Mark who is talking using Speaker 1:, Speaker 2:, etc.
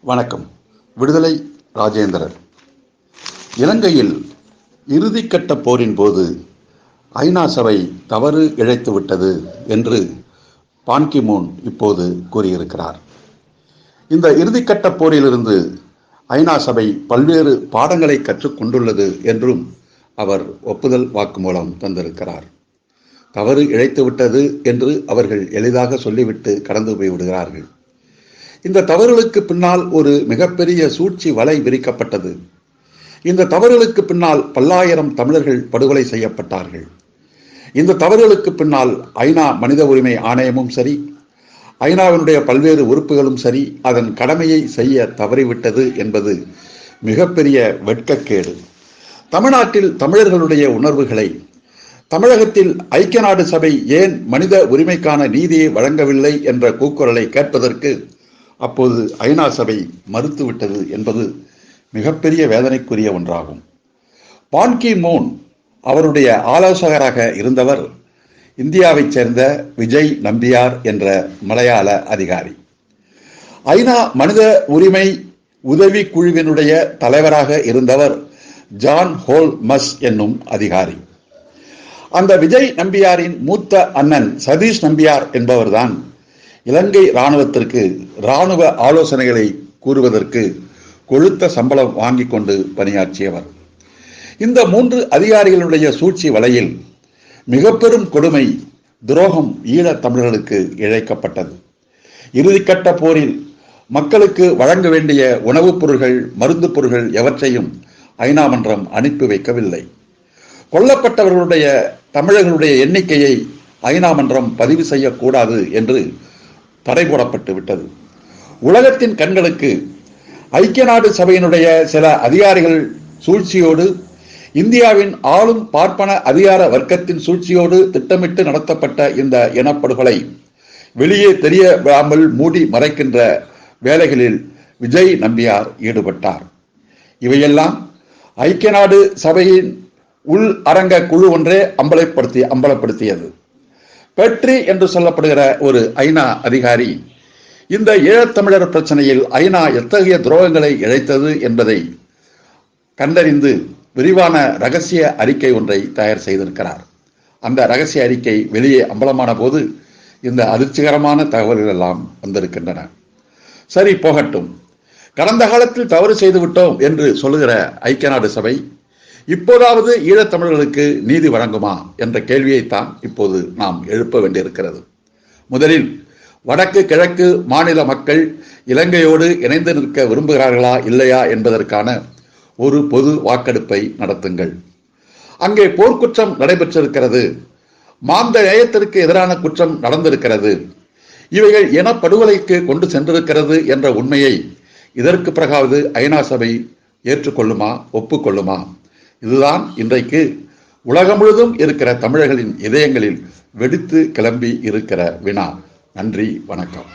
Speaker 1: வணக்கம். விடுதலை ராஜேந்திரன். இலங்கையில் இறுதிக்கட்ட போரின் போது ஐநா சபை தவறு இழைத்துவிட்டது என்று பான் கி மூன் இப்போது கூறியிருக்கிறார். இந்த இறுதிக்கட்ட போரிலிருந்து ஐநா சபை பல்வேறு பாடங்களை கற்றுக்கொண்டுள்ளது என்றும் அவர் ஒப்புதல் வாக்குமூலம் தந்திருக்கிறார். தவறு இழைத்துவிட்டது என்று அவர்கள் எளிதாக சொல்லிவிட்டு கடந்து போய்விடுகிறார்கள். இந்த தவறுகளுக்கு பின்னால் ஒரு மிகப்பெரிய சூழ்ச்சி வலை விரிக்கப்பட்டது. இந்த தவறுகளுக்கு பின்னால் பல்லாயிரம் தமிழர்கள் படுகொலை செய்யப்பட்டார்கள். இந்த தவறுகளுக்கு பின்னால் ஐநா மனித உரிமை ஆணையமும் சரி, ஐநாவினுடைய பல்வேறு உறுப்புகளும் சரி, அதன் கடமையை செய்ய தவறிவிட்டது என்பது மிகப்பெரிய வெட்கக்கேடு. தமிழ்நாட்டில் தமிழர்களுடைய உணர்வுகளை, தமிழகத்தில் ஐக்கிய நாடு சபை ஏன் மனித உரிமைக்கான நீதியை வழங்கவில்லை என்ற கூக்குரலை கேட்பதற்கு அப்போது ஐநா சபை மறுத்துவிட்டது என்பது மிகப்பெரிய வேதனைக்குரிய ஒன்றாகும். பான் கி மூன் அவருடைய ஆலோசகராக இருந்தவர் இந்தியாவைச் சேர்ந்த விஜய் நம்பியார் என்ற மலையாள அதிகாரி. ஐநா மனித உரிமை உதவி குழுவினுடைய தலைவராக இருந்தவர் ஜான் ஹோல்மஸ் என்னும் அதிகாரி. அந்த விஜய் நம்பியாரின் மூத்த அண்ணன் சதீஷ் நம்பியார் என்பவர்தான் இலங்கை இராணுவத்திற்கு இராணுவ ஆலோசனைகளை கூறுவதற்கு கொழுத்த சம்பளம் வாங்கி கொண்டு பணியாற்றியவர். இந்த 3 அதிகாரிகளுடைய சூழ்ச்சி வலையில் மிக பெரும் கொடுமை, துரோகம் ஈழத் தமிழர்களுக்கு இழைக்கப்பட்டது. இறுதிக்கட்ட போரில் மக்களுக்கு வழங்க வேண்டிய உணவுப் பொருள்கள், மருந்து பொருள்கள் எவற்றையும் ஐநா மன்றம் அனுப்பி வைக்கவில்லை. கொல்லப்பட்டவர்களுடைய தமிழர்களுடைய எண்ணிக்கையை ஐநா மன்றம் பதிவு செய்யக்கூடாது என்று தடை போடப்பட்டு விட்டது. உலகத்தின் கண்களுக்கு ஐக்கிய நாடு சபையினுடைய சில அதிகாரிகள் சூழ்ச்சியோடு, இந்தியாவின் ஆளும் பார்ப்பன அதிகார வர்க்கத்தின் சூழ்ச்சியோடு திட்டமிட்டு நடத்தப்பட்ட இந்த இனப்படுகொலை வெளியே தெரியவிடாமல் மூடி மறைக்கின்ற வேலைகளில் விஜய் நம்பியார் ஈடுபட்டார். இவையெல்லாம் ஐக்கிய நாடு சபையின் உள் அரங்க குழு ஒன்றே அம்பலப்படுத்தியது. பெட்ரி என்று சொல்லப்படுகிற ஒரு ஐநா அதிகாரி இந்த ஈழத்தமிழர் பிரச்சனையில் ஐநா எத்தகைய துரோகங்களை இழைத்தது என்பதை கண்டறிந்து விரிவான ரகசிய அறிக்கை ஒன்றை தயார் செய்திருக்கிறார். அந்த ரகசிய அறிக்கை வெளியே அம்பலமான போது இந்த அதிர்ச்சிகரமான தகவல்கள் எல்லாம் வந்திருக்கின்றன. சரி, போகட்டும். கடந்த காலத்தில் தவறு செய்து விட்டோம் என்று சொல்லுகிற ஐக்கிய நாடு சபை இப்போதாவது ஈழத்தமிழர்களுக்கு நீதி வழங்குமா என்ற கேள்வியைத்தான் இப்போது நாம் எழுப்ப வேண்டியிருக்கிறது. முதலில் வடக்கு கிழக்கு மாநில மக்கள் இலங்கையோடு இணைந்து நிற்க விரும்புகிறார்களா இல்லையா என்பதற்கான ஒரு பொது வாக்கெடுப்பை நடத்துங்கள். அங்கே போர்க்குற்றம் நடைபெற்றிருக்கிறது, மாந்த நேயத்திற்கு எதிரான குற்றம் நடந்திருக்கிறது, இவைகள் இனப்படுகொலைக்கு கொண்டு சென்றிருக்கிறது என்ற உண்மையை இதற்கு பிறகாவது ஐநா சபை ஏற்றுக்கொள்ளுமா, ஒப்புக்கொள்ளுமா? இதுதான் இன்றைக்கு உலகம் முழுதும் இருக்கிற தமிழர்களின் இதயங்களில் வெடித்து கிளம்பி இருக்கிற வினா. நன்றி, வணக்கம்.